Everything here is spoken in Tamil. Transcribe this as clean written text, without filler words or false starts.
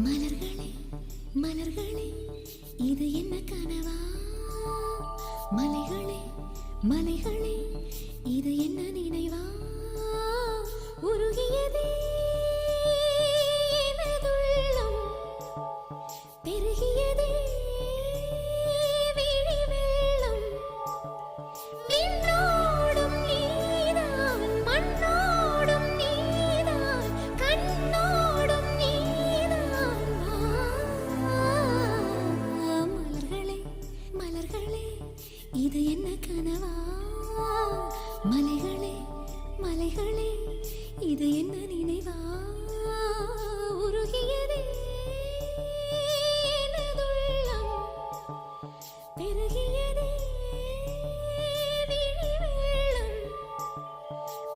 மலர்களே மலர்களே இது என்ன கனவா? மலைகளே மலைகளே இது என்ன நினைவா? உருகியதே எனதுள்ளம், பெருகியதே விழி வெள்ளம். விண்ணோடும் நீதான், மண்ணோடும் நீதான், கண்ணோடும் நீதான். மலர்களே மலர்களே இது என்ன கனவா? மலைகளே மலைகளே இது என்ன நினைவா? உருகியதே